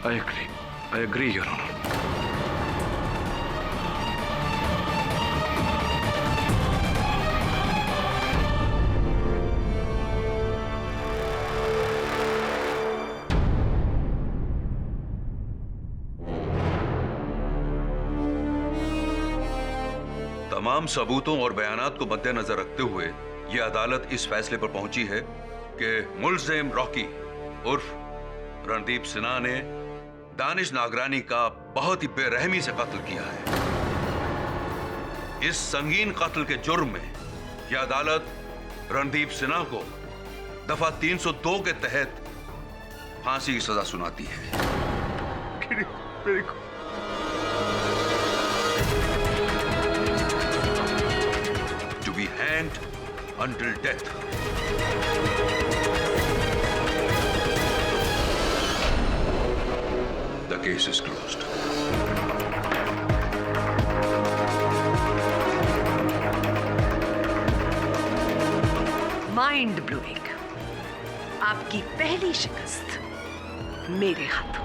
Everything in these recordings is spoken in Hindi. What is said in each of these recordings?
I agree, Your Honor. तमाम सबूतों और बयानात को मद्देनजर रखते हुए यह अदालत इस फैसले पर पहुंची है कि मुल्जिम रॉकी उर्फ रणदीप सिन्हा ने दानिश नागरानी का बहुत ही बेरहमी से कत्ल किया है। इस संगीन कत्ल के जुर्म में यह अदालत रणदीप सिन्हा को दफा 302 के तहत फांसी की सजा सुनाती है। To be hanged until death. The case is closed. Mind blowing. आपकी पहली शिकस्त मेरे हाथों।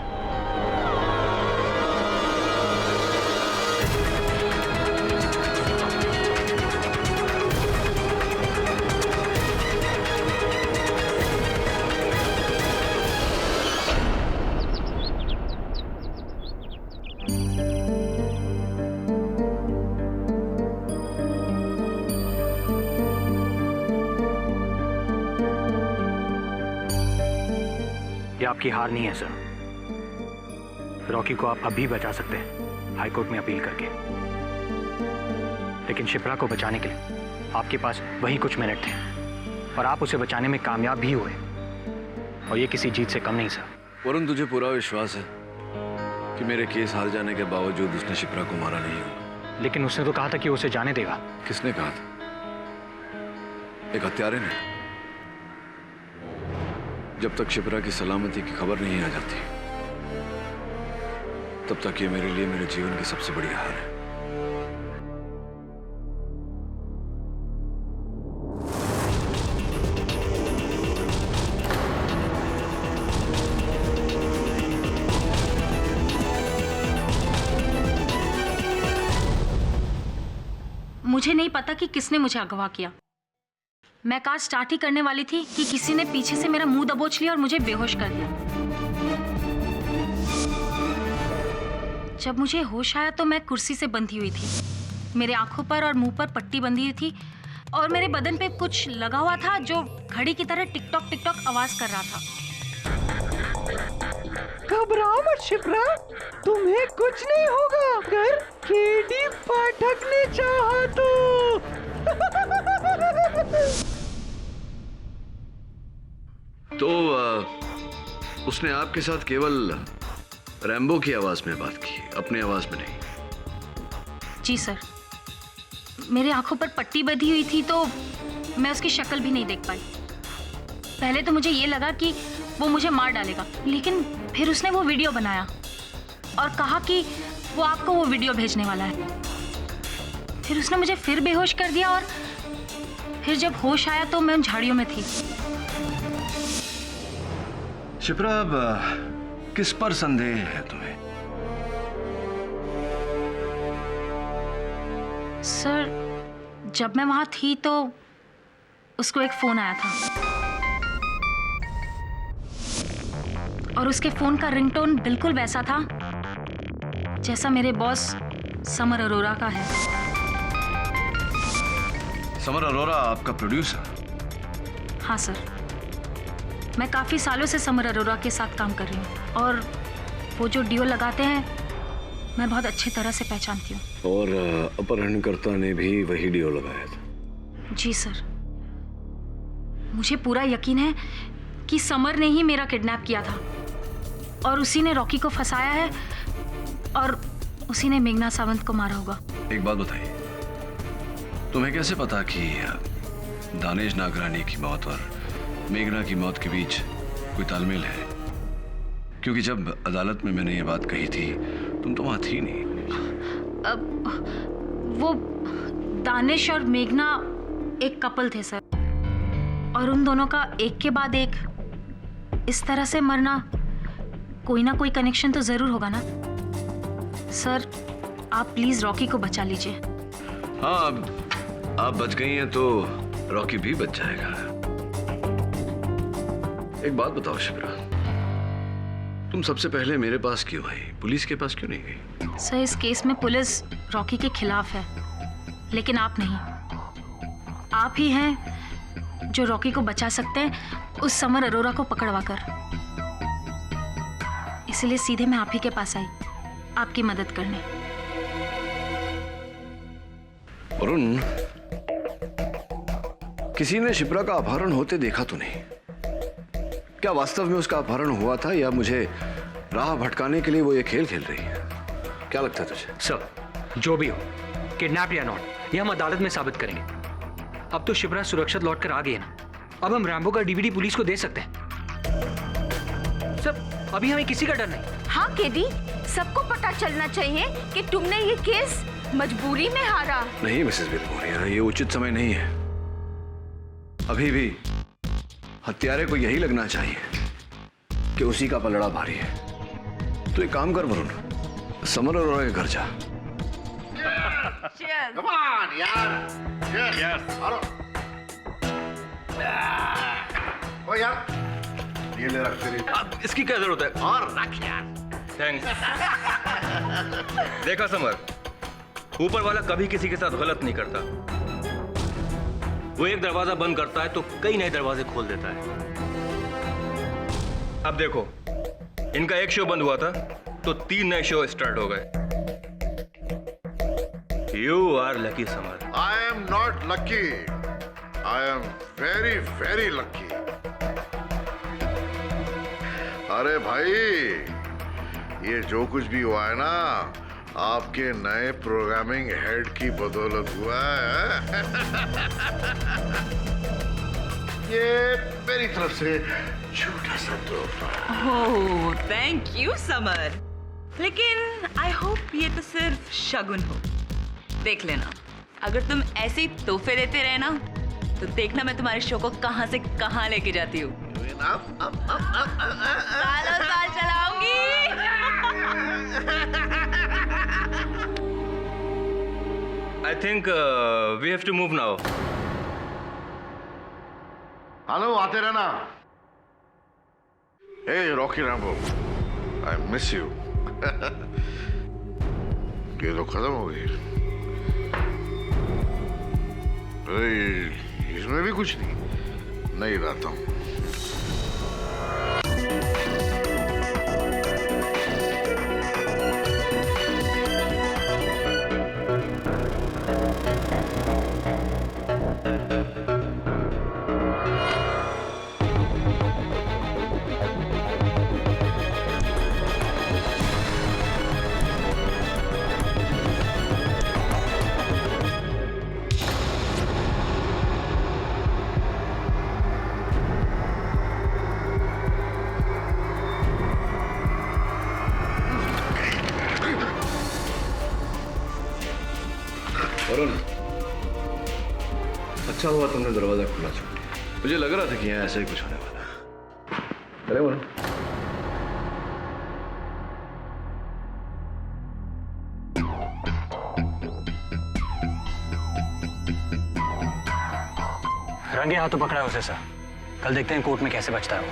आपकी हार नहीं है सर। रॉकी को आप अभी बचा सकते हैं हाई कोर्ट में अपील करके, लेकिन शिप्रा को बचाने के लिए आपके पास वही कुछ मिनट थे और आप उसे बचाने में कामयाब भी हुए, और ये किसी जीत से कम नहीं सर। वरुण, तुझे पूरा विश्वास है कि मेरे केस हार जाने के बावजूद उसने शिप्रा को मारा नहीं होगा? लेकिन उसने तो कहा था कि उसे जाने देगा। किसने कहा था? एक हत्यारे ने। जब तक शिप्रा की सलामती की खबर नहीं आ जाती तब तक ये मेरे लिए मेरे जीवन की सबसे बड़ी हार है। मुझे नहीं पता कि किसने मुझे अगवा किया। मैं कार स्टार्ट ही करने वाली थी कि किसी ने पीछे से मेरा मुंह दबोच लिया और मुझे बेहोश कर दिया। जब मुझे होश आया तो मैं कुर्सी से बंधी हुई थी। मेरे आंखों पर और मुंह पर पट्टी बंधी हुई थी और मेरे बदन पे कुछ लगा हुआ था जो घड़ी की तरह टिक टॉक आवाज कर रहा था। घबराओ मत शिप्रा, तुम्हें कुछ नहीं होगा अगर केडी पाठक ने चाहा तो। तो उसने आपके साथ केवल रैम्बो की आवाज में बात की, अपनी आवाज में नहीं? जी सर, मेरे आंखों पर पट्टी बंधी हुई थी तो मैं उसकी शक्ल भी नहीं देख पाई। पहले तो मुझे ये लगा कि वो मुझे मार डालेगा, लेकिन फिर उसने वो वीडियो बनाया और कहा कि वो आपको वो वीडियो भेजने वाला है। फिर उसने मुझे फिर बेहोश कर दिया और फिर जब होश आया तो मैं उन झाड़ियों में थी। शिप्रा, अब किस पर संदेह है तुम्हें? सर, जब मैं वहां थी तो उसको एक फोन आया था और उसके फोन का रिंगटोन बिल्कुल वैसा था जैसा मेरे बॉस समर अरोरा का है। समर अरोरा आपका प्रोड्यूसर? हाँ सर, मैं काफी सालों से समर अरोरा के साथ काम कर रही हूँ और वो जो डियो लगाते हैं मैं बहुत अच्छी तरह से पहचानती हूँ। और अपहरणकर्ता ने भी वही डियो लगाया था? जी सर, मुझे पूरा यकीन है कि समर ने ही मेरा किडनैप किया था और उसी ने रॉकी को फंसाया है और उसी ने मेघना सावंत को मारा होगा। एक बात बताइए, तुम्हें कैसे पता कि दानिश नागरानी की मौत और मेघना की मौत के बीच कोई तालमेल है? क्योंकि जब अदालत में मैंने ये बात कही थी तुम तो वहां थी नहीं। वो दानिश और मेघना एक कपल थे सर, और उन दोनों का एक के बाद एक इस तरह से मरना कोई ना कोई कनेक्शन तो जरूर होगा ना। सर, आप प्लीज रॉकी को बचा लीजिए। हाँ, अब आप बच गई हैं तो रॉकी भी बच जाएगा। एक बात बताओ शिप्रा, तुम सबसे पहले मेरे पास क्यों आई, पुलिस के पास क्यों नहीं गई? सर, इस केस में पुलिस रॉकी के खिलाफ है, लेकिन आप नहीं। आप ही हैं जो रॉकी को बचा सकते हैं उस समर अरोरा को पकड़वा कर। इसलिए सीधे मैं आप ही के पास आई, आपकी मदद करने। वरुण, किसी ने शिप्रा का अपहरण होते देखा तो नहीं? क्या वास्तव में उसका अपहरण हुआ था या मुझे राह भटकाने के लिए वो ये खेल खेल रही है? क्या लगता है तुझे? सर, जो भी हो, किडनैप या नॉट, ये हम अदालत में साबित करेंगे। अब तो शिप्रा सुरक्षित लौट कर आ गई है ना, अब हम रैम्बो का डीवीडी पुलिस को दे सकते हैं। सर, अभी हमें किसी का डर नहीं। हाँ केडी, सबको पता चलना चाहिए कि तुमने ये केस मजबूरी में हारा। नहीं मिसेस बिलमोरिया, ये उचित समय नहीं है। अभी भी हत्यारे को यही लगना चाहिए कि उसी का पलड़ा भारी है। तो एक काम कर वरुण, समर अरोरा के घर जा। Come on, यार। Yes. हेलो। ओ यार, ये ले रख तेरी। अब इसकी क्या जरूरत है? और रख यार। थैंक्स। देखा समर, ऊपर वाला कभी किसी के साथ गलत नहीं करता। वो एक दरवाजा बंद करता है तो कई नए दरवाजे खोल देता है। अब देखो, इनका एक शो बंद हुआ था तो 3 नए शो स्टार्ट हो गए। You are lucky, summer. I am not lucky. I am very, very lucky. अरे भाई, ये जो कुछ भी हुआ है ना, आपके नए प्रोग्रामिंग हेड की बदौलत हुआ है। ये मेरी तरफ से छोटा सा तोहफा। ओह, थैंक यू समर। लेकिन आई होप ये तो सिर्फ शगुन हो। देख लेना, अगर तुम ऐसे ही तोहफे देते रहे ना, तो देखना मैं तुम्हारे शो को कहां से कहां लेके जाती हूँ। सालों साल चलाऊंगी। I think we have to move now. Hello, आते रहना। Hey, Rocky Rambo, I miss you. ये तो खत्म हो गई। अरे, इसमें भी कुछ नहीं रहता हूँ। वरुण, अच्छा हुआ तुमने दरवाजा खुला छोड़ दिया। मुझे लग रहा था कि यहाँ ऐसा ही कुछ होने वाला है। अरे वरुण, रंगे हाथों पकड़ा है उसे सर। कल देखते हैं कोर्ट में कैसे बचता है वो।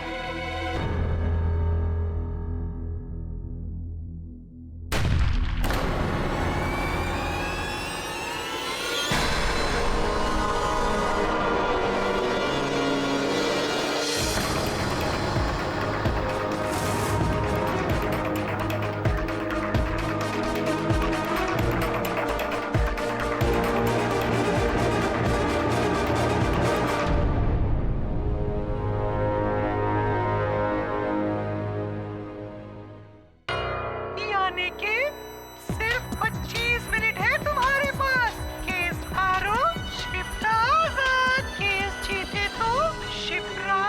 यानी कि सिर्फ 25 मिनट है तुम्हारे पास। केस हारो, शिप्रा आजाद। केस जीते तो शिप्रा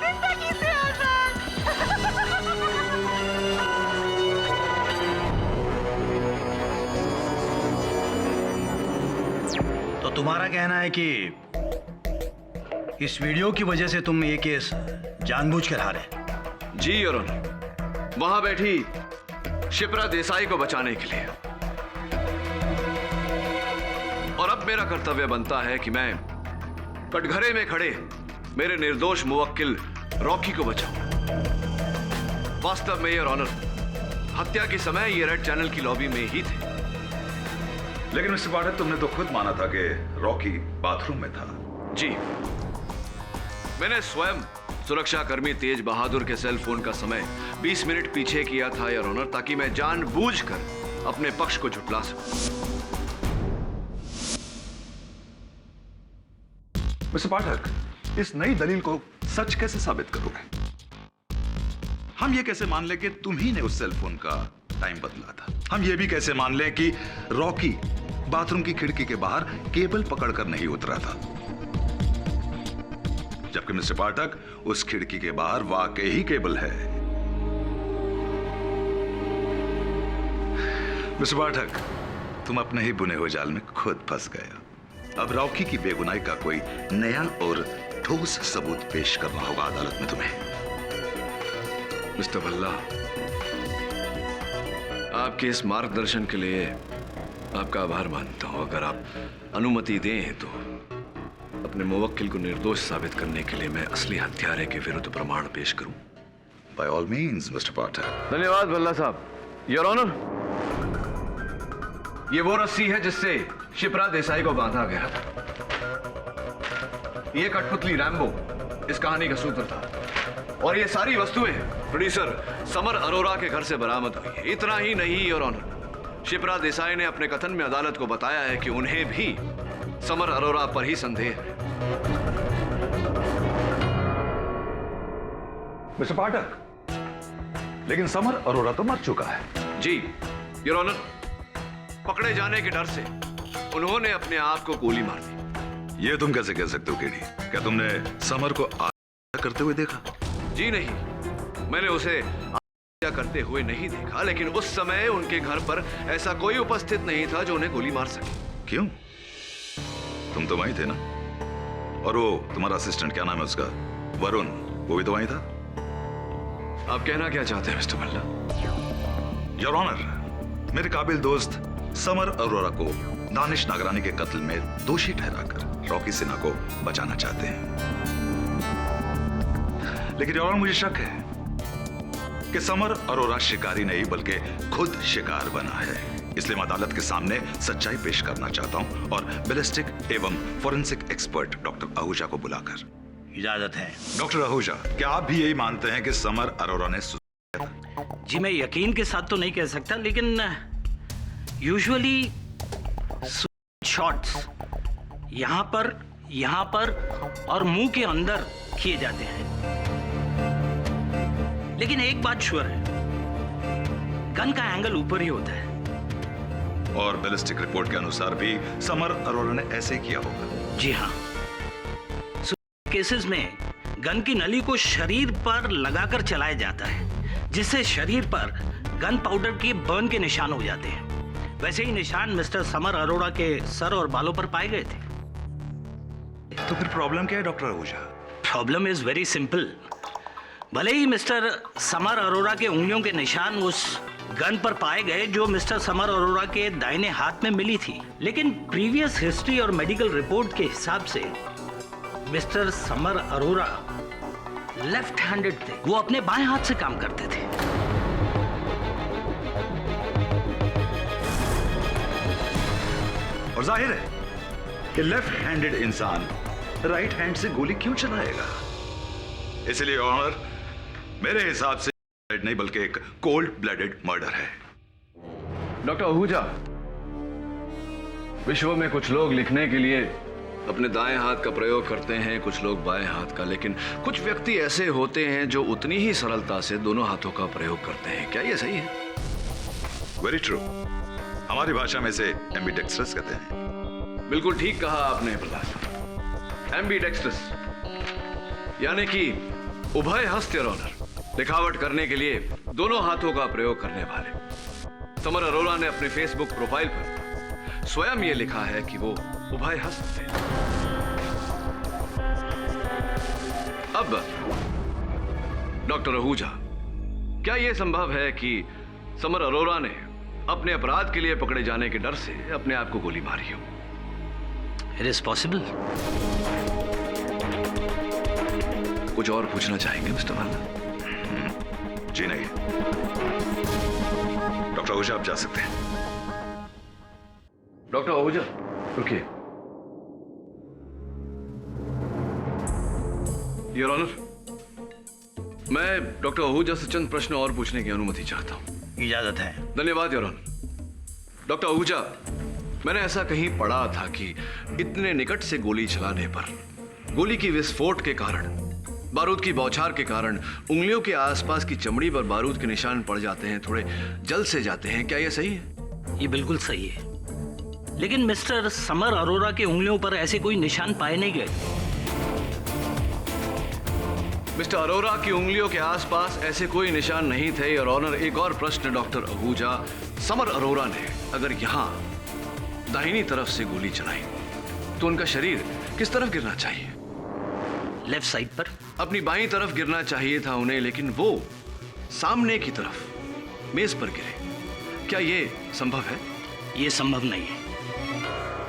जिंदगी से आजाद। तो तुम्हारा कहना है कि इस वीडियो की वजह से तुम ये केस जानबूझकर हारे? जी योर ऑनर, वहां बैठी शिप्रा देसाई को बचाने के लिए। और अब मेरा कर्तव्य बनता है कि मैं कटघरे में खड़े मेरे निर्दोष मुवक्किल रॉकी को बचाऊं। वास्तव में, योर ऑनर, हत्या के समय ये रेड चैनल की लॉबी में ही थे। लेकिन मिस्टर पाठक, तुमने तो खुद माना था कि रॉकी बाथरूम में था। जी, मैंने स्वयं सुरक्षा कर्मी तेज बहादुर के सेल फोन का समय 20 मिनट पीछे किया था, योर ऑनर, ताकि मैं जानबूझकर अपने पक्ष को झुठला सकूं। मिस्टर पाठक, इस नई दलील को सच कैसे साबित करोगे? हम ये कैसे मान लें कि तुम ही ने उस सेल फोन का टाइम बदला था? हम ये भी कैसे मान लें कि रॉकी बाथरूम की खिड़की के बाहर केबल पकड़कर नहीं उतरा था, जबकि मिस्टर पाठक उस खिड़की के बाहर वाकई ही केबल है? मिस्टर पाठक, तुम अपने ही बुने हुए जाल में खुद फंस गए। अब रॉकी की बेगुनाही का कोई नया और ठोस सबूत पेश करना होगा अदालत में तुम्हें। मिस्टर भल्ला, आपके इस मार्गदर्शन के लिए आपका आभार मानता हूं। अगर आप अनुमति दें तो अपने मुवक्किल को निर्दोष साबित करने के लिए मैं असली हत्यारे के विरुद्ध प्रमाण पेश करूं। बाय ऑल मीन्स मिस्टर पाठक। धन्यवाद भल्ला साहब। योर ऑनर, ये वो रस्सी है जिससे शिप्रा देसाई को बांधा गया। ये कठपुतली रैम्बो इस कहानी का सूत्र था, और ये सारी वस्तुएं प्रोड्यूसर समर अरोरा के घर से बरामद हुई है। इतना ही नहीं योर ऑनर, शिप्रा देसाई ने अपने कथन में अदालत को बताया है कि उन्हें भी समर अरोरा पर ही संदेह है। मिस्टर पाठक, लेकिन समर अरोरा तो मर चुका है। जी योर ऑनर, पकड़े जाने के डर से उन्होंने अपने आप को गोली मार दी। ये तुम कैसे कह सकते हो केडी? क्या तुमने समर को आत्महत्या करते हुए देखा? जी नहीं, मैंने उसे आत्महत्या करते हुए नहीं देखा, लेकिन उस समय उनके घर पर ऐसा कोई उपस्थित नहीं था जो उन्हें गोली मार सके। क्यों? तुम तो वहीं थे ना? और वो तुम्हारा असिस्टेंट, क्या नाम है उसका, वरुण, वो भी तो वहीं था? आप कहना क्या चाहते हैं मिस्टर भल्ला? योर ऑनर, मेरे काबिल दोस्त समर अरोरा को दानिश नागरानी के कत्ल में दोषी ठहराकर रॉकी सिन्हा को बचाना चाहते हैं। लेकिन योर ऑनर, मुझे शक है कि समर अरोरा शिकारी नहीं बल्कि खुद शिकार बना है। इसलिए मैं अदालत के सामने सच्चाई पेश करना चाहता हूं और बैलिस्टिक एवं फोरेंसिक एक्सपर्ट डॉक्टर आहूजा को बुलाकर। इजाजत है। डॉक्टर आहूजा, क्या आप भी यही मानते हैं कि समर अरोरा ने जी, मैं यकीन के साथ तो नहीं कह सकता, लेकिन यूजुअली शॉट्स यहाँ पर और मुंह के अंदर किए जाते हैं। लेकिन एक बात श्योर है, गन का एंगल ऊपर ही होता है। और बैलिस्टिक रिपोर्ट के अनुसार भी समर अरोरा ने ऐसे किया होगा। जी हाँ, केसेस में गन की नली को शरीर पर लगाकर चलाया जाता है, जिससे शरीर पर गन पाउडर के बर्न के निशान हो जाते हैं। वैसे ही निशान मिस्टर समर अरोड़ा के सर और बालों पर पाए गए थे। तो फिर प्रॉब्लम क्या है doctor Ahuja? Problem is very simple. भले ही मिस्टर समर अरोड़ा के उंगलियों के निशान उस गन पर पाए गए जो मिस्टर समर अरोड़ा के दाहिने हाथ में मिली थी, लेकिन प्रीवियस हिस्ट्री और मेडिकल रिपोर्ट के हिसाब से mister summer Arora left handed थे। वो अपने बाएं हाथ से काम करते थे। और जाहिर है कि लेफ्ट हैंडेड इंसान राइट हैंड से गोली क्यों चलाएगा? इसलिए ऑनर, मेरे हिसाब से नहीं बल्कि एक कोल्ड ब्लडेड मर्डर है। डॉक्टर आहूजा, विश्व में कुछ लोग लिखने के लिए अपने दाएं हाथ का प्रयोग करते हैं, कुछ लोग बाएं हाथ का, लेकिन कुछ व्यक्ति ऐसे होते हैं जो उतनी ही सरलता से दोनों हाथों का प्रयोग करते हैं। क्या ये सही है? Very true. हमारी भाषा में इसे एम्बिडेक्स्ट्रस कहते हैं। बिल्कुल ठीक कहा आपने भल्ला। एम्बिडेक्स्ट्रस यानी कि उभय हस्त ऑनर, दिखावट करने के लिए दोनों हाथों का प्रयोग करने वाले। समर अरोरा ने अपने फेसबुक प्रोफाइल पर स्वयं ये लिखा है कि वो उभय हस्त थे। अब डॉक्टर आहूजा, क्या यह संभव है कि समर अरोरा ने अपने अपराध के लिए पकड़े जाने के डर से अपने आप को गोली मारी हो? It is possible. कुछ और पूछना चाहेंगे मिस्टर भल्ला? जी नहीं। डॉक्टर आहूजा, आप जा सकते हैं। डॉक्टर आहूजा, रुकिए। योर ऑनर, मैं डॉक्टर आहूजा से चंद प्रश्न और पूछने की अनुमति चाहता हूं। इजाजत है। धन्यवाद योर ऑनर। डॉक्टर आहूजा, मैंने ऐसा कहीं पढ़ा था कि इतने निकट से गोली चलाने पर गोली की विस्फोट के कारण, बारूद की बौछार के कारण उंगलियों के आसपास की चमड़ी पर बारूद के निशान पड़ जाते हैं, थोड़े जल से जाते हैं। क्या यह सही है? ये बिल्कुल सही है, लेकिन मिस्टर समर अरोरा के उंगलियों पर ऐसे कोई निशान पाए नहीं गए। मिस्टर अरोरा की उंगलियों के आसपास ऐसे कोई निशान नहीं थे। और ऑनर, एक और प्रश्न डॉक्टर आहूजा, समर अरोरा ने अगर यहां दाहिनी तरफ से गोली चलाई तो उनका शरीर किस तरफ गिरना चाहिए? लेफ्ट साइड पर। अपनी बाईं तरफ गिरना चाहिए था उन्हें, लेकिन वो सामने की तरफ मेज पर गिरे। क्या यह संभव है? यह संभव नहीं है।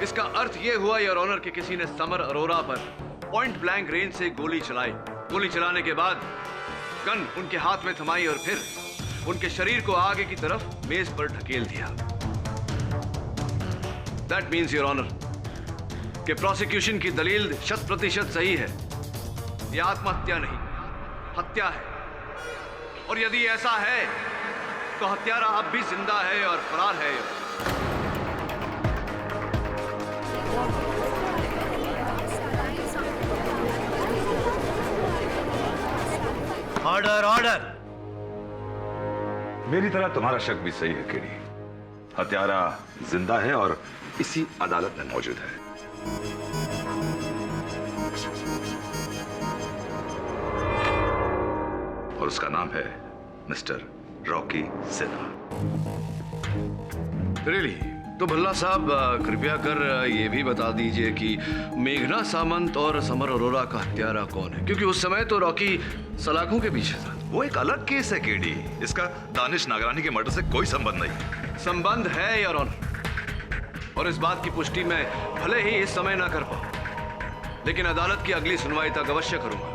इसका अर्थ यह हुआ योर ऑनर कि किसी ने समर अरोरा पर पॉइंट ब्लैंक रेंज से गोली चलाई। गोली चलाने के बाद गन उनके हाथ में थमाई और फिर उनके शरीर को आगे की तरफ मेज पर ढकेल दिया। दैट मीन्स योर ऑनर कि प्रोसिक्यूशन की दलील 100% सही है। यह आत्महत्या नहीं, हत्या है। और यदि ऐसा है तो हत्यारा अब भी जिंदा है और फरार है। Order, order. मेरी तरह तुम्हारा शक भी सही है केडी। हत्यारा जिंदा है और इसी अदालत में मौजूद है। और उसका नाम है मिस्टर रॉकी सिन्हा। रियली? तो भल्ला साहब, कृपया कर ये भी बता दीजिए कि मेघना सामंत और समर अरोरा का हत्यारा कौन है, क्योंकि उस समय तो रॉकी सलाखों के पीछे था। वो एक अलग केस है केडी। इसका दानिश नागरानी के मर्डर से कोई संबंध नहीं। संबंध है योर ऑनर, और इस बात की पुष्टि मैं भले ही इस समय ना कर पाऊं, लेकिन अदालत की अगली सुनवाई तक अवश्य करूंगा।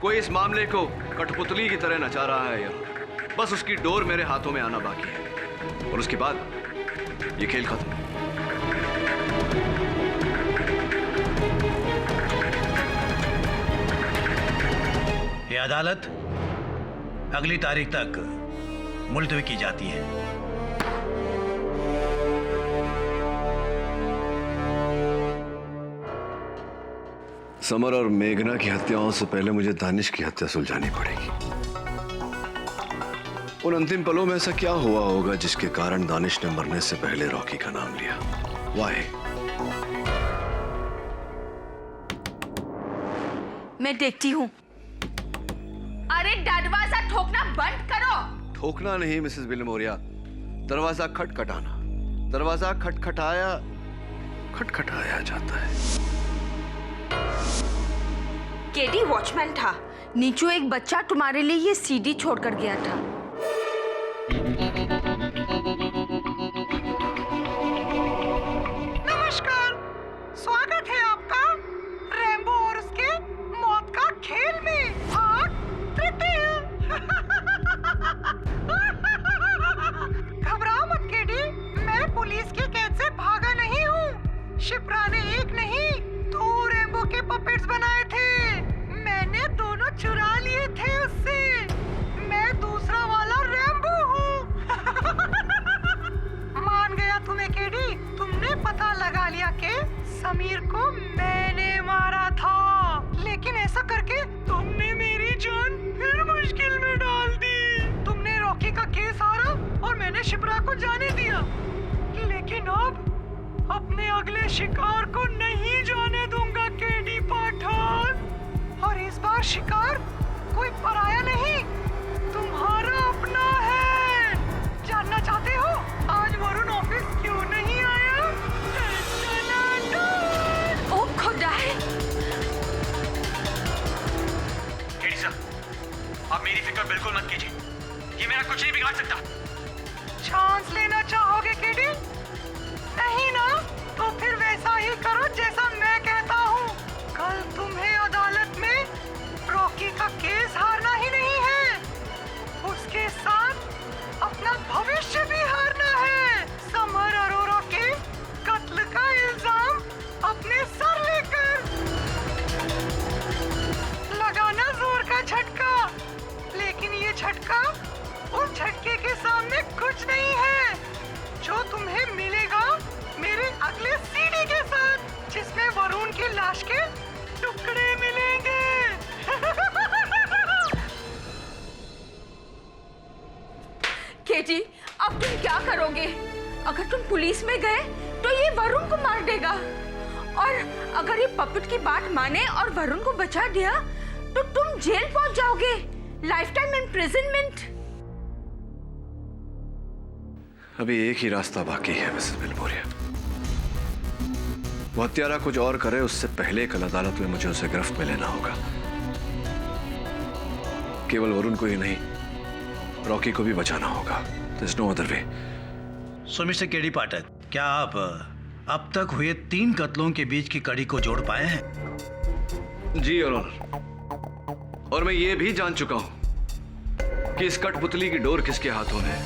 कोई इस मामले को कठपुतली की तरह नचा रहा है योर ऑनर। बस उसकी डोर मेरे हाथों में आना बाकी है और उसके बाद ये खेल खत्म। ये अदालत अगली तारीख तक मुलतवी की जाती है। समर और मेघना की हत्याओं से पहले मुझे दानिश की हत्या सुलझानी पड़ेगी। उन अंतिम पलों में ऐसा क्या हुआ होगा जिसके कारण दानिश ने मरने से पहले रॉकी का नाम लिया? वाई? मैं देखती हूँ। अरे दरवाजा ठोकना बंद करो। ठोकना नहीं मिसेस विल्मोरिया, दरवाजा खटखटाना। दरवाजा खटखटाया जाता है। केडी वॉचमैन था। नीचू एक बच्चा तुम्हारे लिए ये सीडी छोड़कर गया था। नमस्कार, स्वागत है आपका रैम्बो और उसके मौत का खेल में भाग 3। घबराओ मत केडी, मैं पुलिस की कैद से भागा नहीं हूँ। शिप्रा ने एक नहीं 2 रैम्बो के पपेट्स बनाए थे। मैंने दोनों चुरा लिए थे उससे। मैं दूसरा वाला रैम्बो हूँ। मान गया तुम्हें केडी? तुमने पता लगा लिया कि समीर को मैंने मारा था, लेकिन ऐसा करके तुमने मेरी जान फिर मुश्किल में डाल दी। तुमने रॉकी का केस हारा और मैंने शिप्रा को जाने दिया, लेकिन अब अपने अगले शिकार को नहीं जाने दूंगा केडी पाठक। और इस बार शिकार कोई पराया नहीं, तुम्हारा अपना है। जानना चाहते हो आज वरुण ऑफिस क्यों नहीं आया? ओ खुदा है। केडी साहब, आप मेरी फिक्र बिल्कुल मत कीजिए, ये मेरा कुछ नहीं बिगाड़ सकता। चांस लेना चाहोगे केडी? नहीं ना? तो फिर वैसा ही करो जैसा मैं कहता हूँ। कल तुम्हें अदालत में रॉकी का केस हारना ही नहीं है, उसके साथ अपना भविष्य भी हारना है। समर अरोरा के कत्ल का इल्जाम अपने सर लेकर लगाना जोर का झटका, लेकिन ये झटका उस झटके के सामने कुछ नहीं है जो तुम्हें मिलेगा मेरे अगले सीडी के साथ, जिसमें वरुण की लाश के टुकड़े मिलेंगे। केजी, अब तुम क्या करोगे? अगर तुम पुलिस में गए तो ये वरुण को मार देगा, और अगर ये पपेट की बात माने और वरुण को बचा दिया तो तुम जेल पहुंच जाओगे, लाइफ टाइम इम्प्रिजनमेंट। अभी एक ही रास्ता बाकी है मिसेस बिलमोरिया। वो हत्यारा कुछ और करे उससे पहले कल अदालत में मुझे उसे गिरफ्त में लेना होगा। केवल वरुण को ही नहीं, रॉकी को भी बचाना होगा। There's no other way. सो मिस्टर केडी पाठक, क्या आप अब तक हुए 3 कत्लों के बीच की कड़ी को जोड़ पाए हैं? जी योर ऑनर, और मैं ये भी जान चुका हूं कि इस कठपुतली की डोर किसके हाथों में है,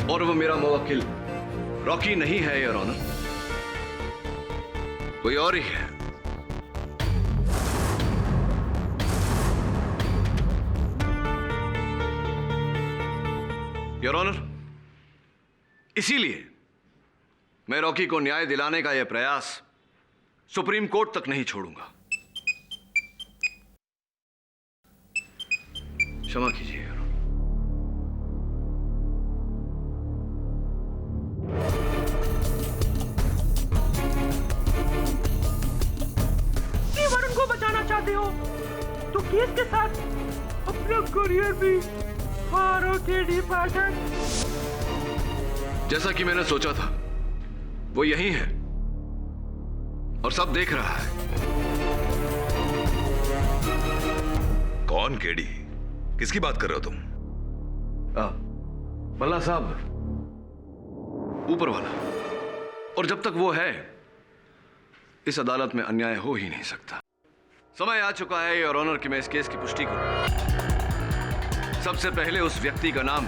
और वो मेरा मुवक्किल रॉकी नहीं है योर ऑनर, कोई और ही है। योर ऑनर, इसीलिए मैं रॉकी को न्याय दिलाने का यह प्रयास सुप्रीम कोर्ट तक नहीं छोड़ूंगा। क्षमा कीजिए योर ऑनर। कि वरुण को बचाना चाहते हो तो केस के साथ अपना करियर भी हारो केडी पाठक। जैसा कि मैंने सोचा था वो यही है और सब देख रहा है। कौन केडी? किसकी बात कर रहे हो तुम? भला साहब, ऊपर वाला। और जब तक वो है इस अदालत में अन्याय हो ही नहीं सकता। समय आ चुका है योर ऑनर कि मैं इस केस की पुष्टि करूं। सबसे पहले उस व्यक्ति का नाम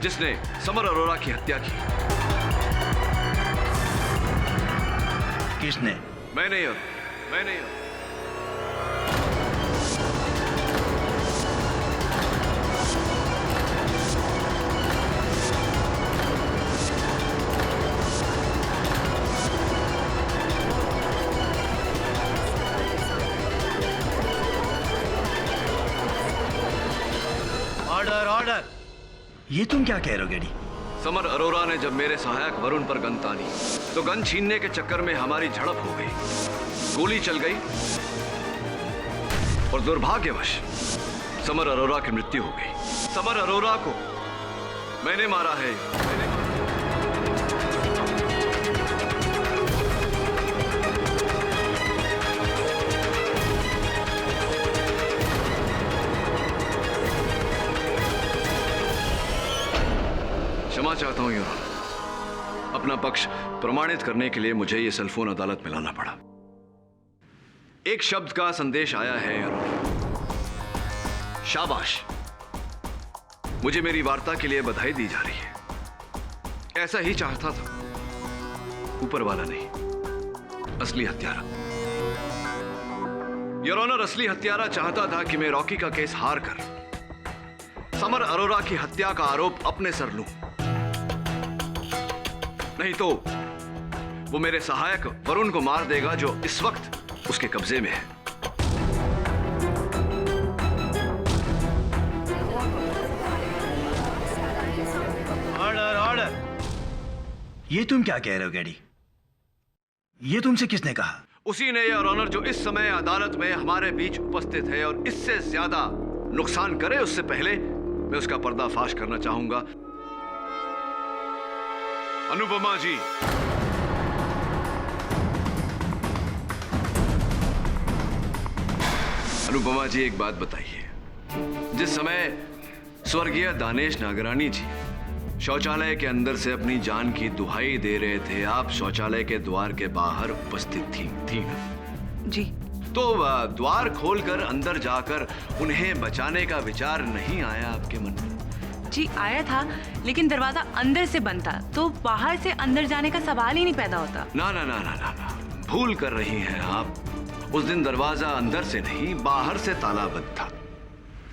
जिसने समर अरोरा की हत्या की। किसने? मैंने ही। ऑर्डर ऑर्डर, ये तुम क्या कह रहे हो गेडी? समर अरोरा ने जब मेरे सहायक वरुण पर गन तानी तो गन छीनने के चक्कर में हमारी झड़प हो गई, गोली चल गई और दुर्भाग्यवश समर अरोरा की मृत्यु हो गई। समर अरोरा को मैंने मारा है। क्षमा चाहता हूं योर ऑनर, अपना पक्ष प्रमाणित करने के लिए मुझे यह सेलफोन अदालत में लाना पड़ा। एक शब्द का संदेश आया है योर ऑनर। शाबाश, मुझे मेरी वार्ता के लिए बधाई दी जा रही है। ऐसा ही चाहता था, ऊपर वाला नहीं, असली हत्यारा। योर ऑनर, असली हत्यारा चाहता था कि मैं रॉकी का केस हार कर समर अरोरा की हत्या का आरोप अपने सर लूं, नहीं तो वो मेरे सहायक वरुण को मार देगा जो इस वक्त उसके कब्जे में है। ऑर्डर ऑर्डर, ये तुम क्या कह रहे हो गेडी? ये तुमसे किसने कहा? उसी ने योर ऑनर जो इस समय अदालत में हमारे बीच उपस्थित है और इससे ज्यादा नुकसान करे उससे पहले मैं उसका पर्दाफाश करना चाहूंगा। अनुपमा जी, अनुपमा जी, एक बात बताइए, जिस समय स्वर्गीय दानेश नागरानी जी शौचालय के अंदर से अपनी जान की दुहाई दे रहे थे, आप शौचालय के द्वार के बाहर उपस्थित थी ना? जी। तो द्वार खोलकर अंदर जाकर उन्हें बचाने का विचार नहीं आया आपके मन में? जी आया था, लेकिन दरवाजा अंदर से बंद था, तो बाहर से अंदर जाने का सवाल ही नहीं पैदा होता। ना ना ना ना ना ना, भूल कर रही हैं आप। उस दिन दरवाजा अंदर से नहीं, बाहर से तालाबंद था।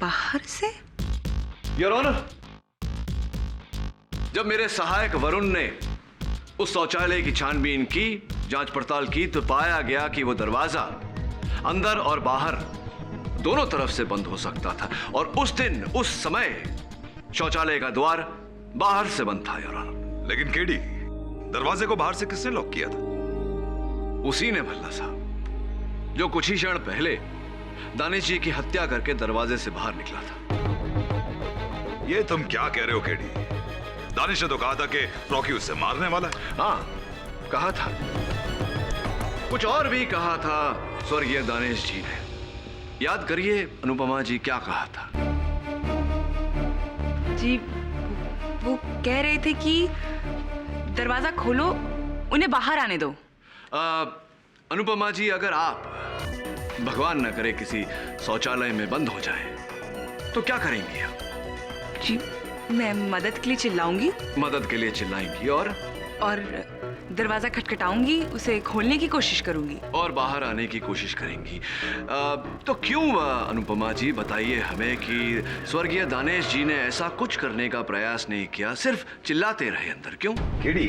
बाहर से? योर ऑनर, जब मेरे सहायक वरुण ने उस शौचालय की छानबीन की, जांच पड़ताल की, तो पाया गया कि वो दरवाजा अंदर और बाहर दोनों तरफ से बंद हो सकता था, और उस दिन उस समय शौचालय का द्वार बाहर से बंद था, योर ऑनर। लेकिन केडी, दरवाजे को बाहर से किसने लॉक किया था? उसी ने भल्ला साहब, जो कुछ ही क्षण पहले दानिश जी की हत्या करके दरवाजे से बाहर निकला था। ये तुम क्या कह रहे हो केडी? दानिश ने तो कहा था कि रॉकी उससे मारने वाला है। हाँ, कहा था। कुछ और भी कहा था स्वर्गीय दानिश जी ने। याद करिए अनुपमा जी, क्या कहा था? जी वो कह रहे थे कि दरवाजा खोलो, उन्हें बाहर आने दो। अनुपमा जी, अगर आप भगवान न करे किसी शौचालय में बंद हो जाए तो क्या करेंगी आप? जी मैं मदद के लिए चिल्लाऊंगी। मदद के लिए चिल्लाएंगी और दरवाजा खटखटाऊंगी, उसे खोलने की कोशिश करूंगी और बाहर आने की कोशिश करेंगी। तो क्यों अनुपमा जी, बताइए हमें कि स्वर्गीय दानेश जी ने ऐसा कुछ करने का प्रयास नहीं किया, सिर्फ चिल्लाते रहे अंदर, क्यों? केडी,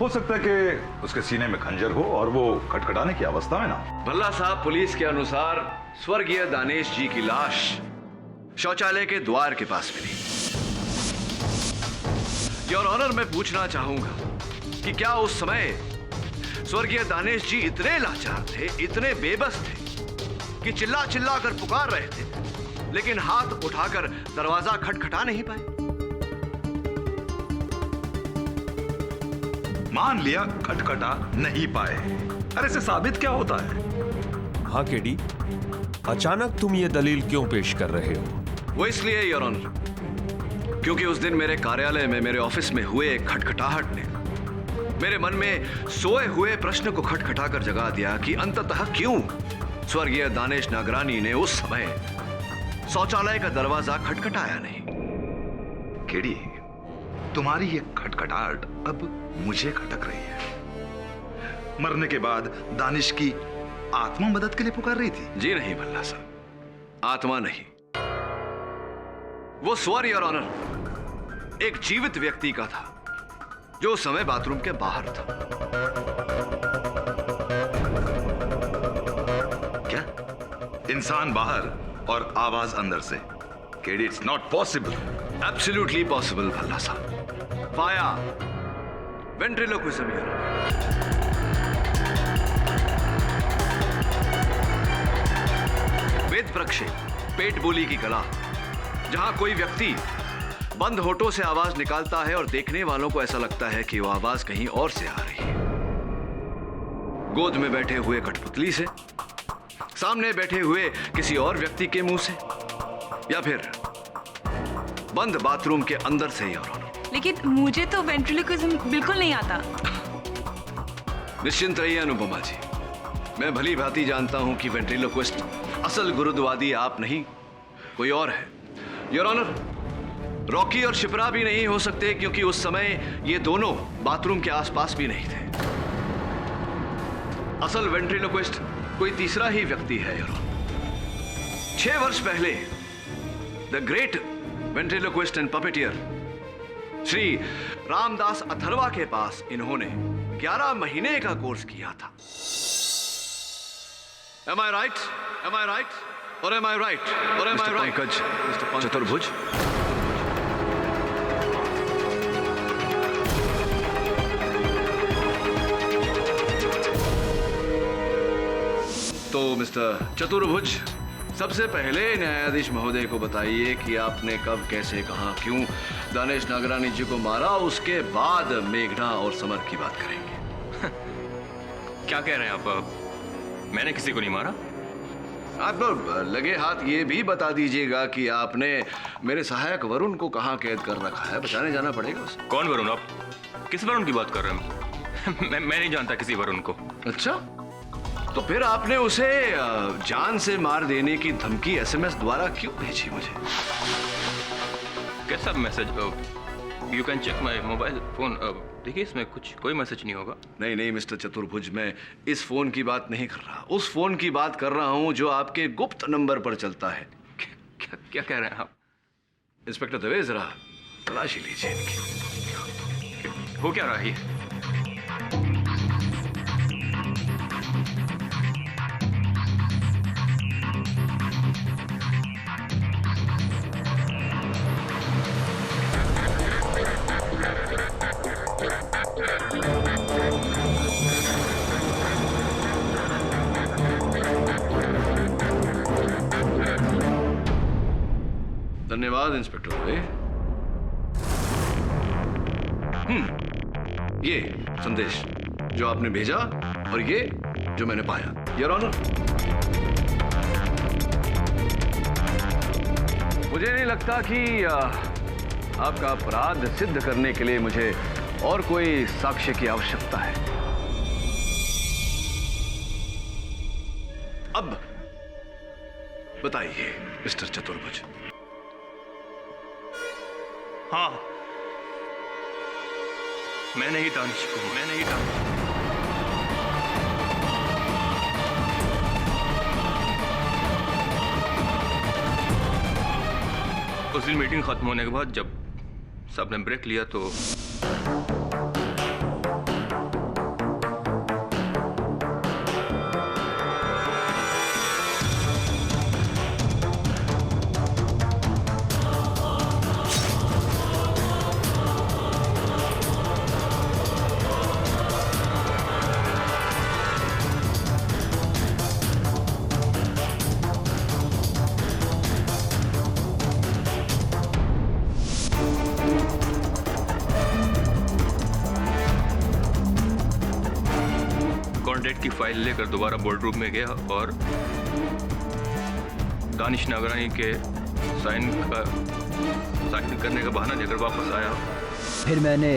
हो सकता है कि उसके सीने में खंजर हो और वो खटखटाने की अवस्था में ना। भल्ला साहब, पुलिस के अनुसार स्वर्गीय दानेश जी की लाश शौचालय के द्वार के पास मिली। योर ऑनर, मैं पूछना चाहूंगा कि क्या उस समय स्वर्गीय दानेश जी इतने लाचार थे, इतने बेबस थे कि चिल्ला चिल्ला कर पुकार रहे थे, लेकिन हाथ उठाकर दरवाजा खटखटा नहीं पाए? मान लिया खटखटा नहीं पाए, अरे इससे साबित क्या होता है? हाँ केडी, अचानक तुम ये दलील क्यों पेश कर रहे हो? वो इसलिए योर ऑनर, क्योंकि उस दिन मेरे कार्यालय में, मेरे ऑफिस में हुए एक खटखटाहट ने मेरे मन में सोए हुए प्रश्न को खटखटाकर जगा दिया कि अंततः क्यों स्वर्गीय दानेश नागरानी ने उस समय शौचालय का दरवाजा खटखटाया नहीं। केडी, तुम्हारी ये खटखटाहट अब मुझे खटक रही है। मरने के बाद दानिश की आत्मा मदद के लिए पुकार रही थी? जी नहीं भल्ला साहब, आत्मा नहीं, वो स्वर, योर ऑनर, एक जीवित व्यक्ति का था जो उस समय बाथरूम के बाहर था। क्या? इंसान बाहर और आवाज अंदर से? KD, it's not possible. Absolutely possible Bhalla साहब। पाया वेंट्रिलोक्विज्म, योर ऑनर। वेद प्रक्षेप, पेट बोली की कला, जहां कोई व्यक्ति बंद होठों से आवाज निकालता है और देखने वालों को ऐसा लगता है कि वो आवाज कहीं और से आ रही है। गोद में बैठे हुए कठपुतली से, सामने बैठे हुए किसी और व्यक्ति के मुंह से, या फिर बंद बाथरूम के अंदर से, योर ऑनर। लेकिन मुझे तो वेंट्रिलोक्विज्म बिल्कुल नहीं आता। निश्चिंत रहिए अनुपमा जी, मैं भली भांति जानता हूं कि वेंट्रिलोक्विस्ट असल गुरुद्वादी आप नहीं, कोई और है। योर ऑनर, रॉकी और शिप्रा भी नहीं हो सकते, क्योंकि उस समय ये दोनों बाथरूम के आसपास भी नहीं थे। असल वेंट्रिलोक्विस्ट कोई तीसरा ही व्यक्ति है, योर ऑनर। 6 वर्ष पहले the great ventriloquist and puppeteer Shri Ramdas Atharva के पास इन्होंने 11 महीने का कोर्स किया था। Am I right? Am I right? Or am I right? Or am I right? Mr. चतुर्भुज, तो मिस्टर चतुर्भुज, सबसे पहले न्यायाधीश महोदय को बताइए कि आपने कब, कैसे, कहां, क्यों दानेश नागरानी जी को मारा। उसके बाद मेघना और समर की बात करेंगे। क्या कह रहे हैं आप? मैंने किसी को नहीं मारा। आप लगे हाथ ये भी बता दीजिएगा कि आपने मेरे सहायक वरुण को कहाँ कैद कर रखा है, बचाने जाना पड़ेगा उसे। कौन वरुण? आप किस वरुण की बात कर रहे हैं? मैं नहीं जानता किसी वरुण को। अच्छा, तो फिर आपने उसे जान से मार देने की धमकी एसएमएस द्वारा क्यों भेजी मुझे? कैसा message? You can check my mobile phone. देखिए, इसमें कोई मैसेज नहीं होगा। नहीं नहीं मिस्टर चतुर्भुज, मैं इस फोन की बात नहीं कर रहा, उस फोन की बात कर रहा हूं जो आपके गुप्त नंबर पर चलता है। क्या कह रहे हैं आप? इंस्पेक्टर दवे, जरा तलाशी लीजिए इनकी। हो क्या रहा है? धन्यवाद इंस्पेक्टर दवे। ये संदेश जो आपने भेजा और ये जो मैंने पाया, योर ऑनर। मुझे नहीं लगता कि आपका अपराध सिद्ध करने के लिए मुझे और कोई साक्ष्य की आवश्यकता है। अब बताइए मिस्टर चतुर्भुज। हाँ, मैंने ही दानिश को, मैंने ही दानिश। उस दिन मीटिंग खत्म होने के बाद जब सबने ब्रेक लिया तो कॉन्ट्रैक्ट की फाइल लेकर दोबारा बोर्ड रूम में गया और दानिश नागरानी के साइन करने का बहाना लेकर वापस आया। फिर मैंने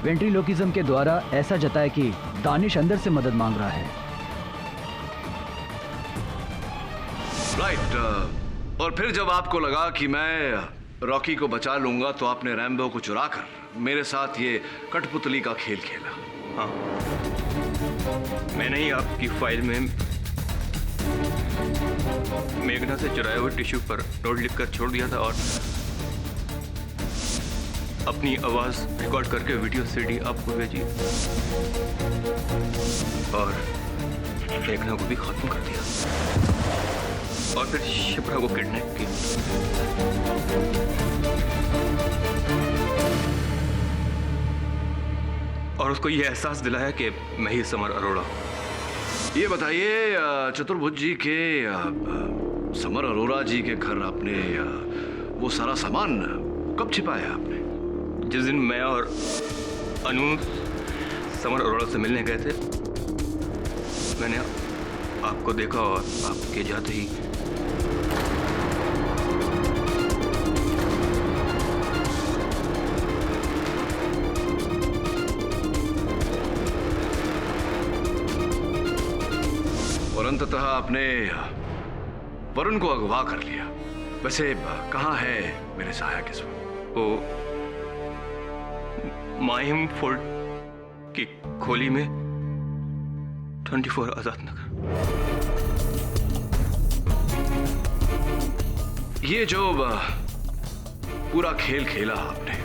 वेंट्रीलोकिज्म के द्वारा ऐसा जताया कि दानिश अंदर से मदद मांग रहा है। राइट। और फिर जब आपको लगा कि मैं रॉकी को बचा लूंगा तो आपने रैम्बो को चुराकर मेरे साथ ये कठपुतली का खेल खेला। हाँ, मैंने ही आपकी फाइल में मेघना से चुराए हुए टिश्यू पर नोट लिखकर छोड़ दिया था और अपनी आवाज रिकॉर्ड करके वीडियो सीडी आपको भेजी और मेघना को भी खत्म कर दिया और फिर शिप्रा को किडनैप किया। और उसको ये एहसास दिलाया कि मैं ही समर अरोड़ा। ये बताइए चतुर्भुज जी के समर अरोड़ा जी के घर आपने वो सारा सामान कब छिपाया आपने? जिस दिन मैं और अनु समर अरोड़ा से मिलने गए थे, मैंने आपको देखा और आपके जाते ही और अंततः आपने वरुण को अगवा कर लिया। वैसे कहाँ है मेरे सहायक इस वक्त? वो माहिम फोर्ट की खोली में 24 आजाद नगर। ये जो पूरा खेल खेला आपने,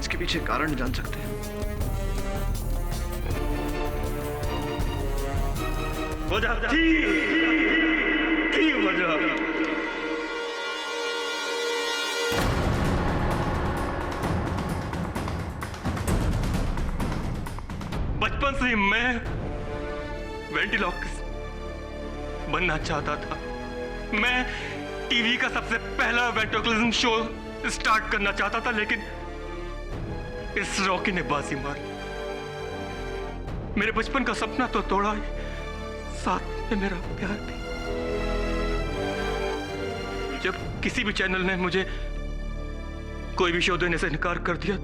इसके पीछे कारण जान सकते हैं? वजह बचपन से ही मैं वेंट्रीलोकिस्ट बनना चाहता था। मैं टीवी का सबसे पहला वेंट्रीलोकिज्म शो स्टार्ट करना चाहता था, लेकिन इस रॉकी ने बाजी मारी। मेरे बचपन का सपना तो तोड़ा ही, साथ में मेरा प्यार भी। जब किसी भी चैनल ने मुझे कोई भी शो देने से इनकार कर दिया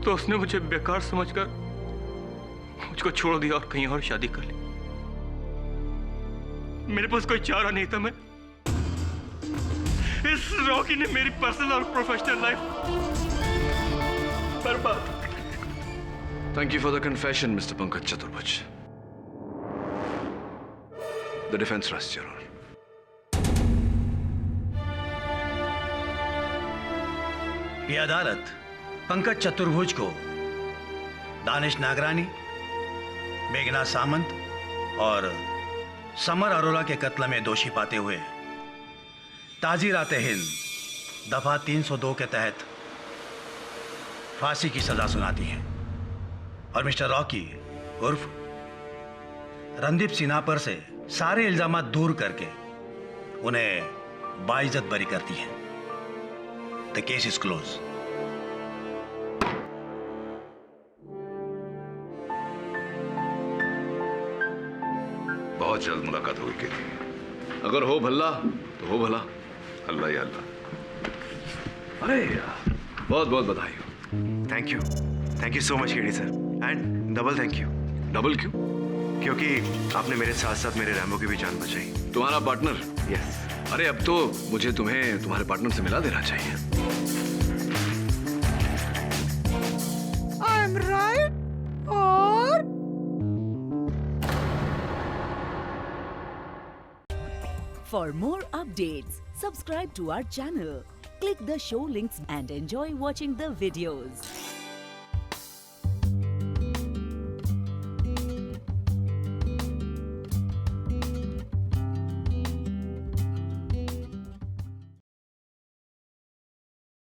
तो उसने मुझे बेकार समझकर मुझको छोड़ दिया और कहीं और शादी कर ली। मेरे पास कोई चारा नहीं था। मैं इस रॉकी ने मेरी पर्सनल और प्रोफेशनल लाइफ बर्बाद। Thank you for the confession, Mr. Pankaj Chaturbuj. The defense rests, Your Honor. ये अदालत पंकज चतुर्भुज को दानिश नागरानी, मेघना सामंत और समर अरोरा के कत्ल में दोषी पाते हुए ताजीरात हिंद दफा 302 के तहत फांसी की सजा सुनाती है और मिस्टर रॉकी उर्फ रणदीप सिन्हा पर से सारे इल्जामात दूर करके उन्हें बाइज्जत बरी करती है। The case is close. बहुत जल्द मुलाकात होगी केटी। अगर हो भला तो हो भला। अल्लाह ही अल्लाह। अरे यार, बहुत बहुत बधाई हो। Thank you so much KD sir, and double thank you. Double क्यों? क्योंकि आपने मेरे साथ साथ मेरे रैम्बो की भी जान बचाई। तुम्हारा पार्टनर? यस। अरे अब तो मुझे तुम्हें तुम्हारे पार्टनर से मिला देना चाहिए। आई एम राइट और For more updates, subscribe to our channel, click the show links and enjoy watching the videos.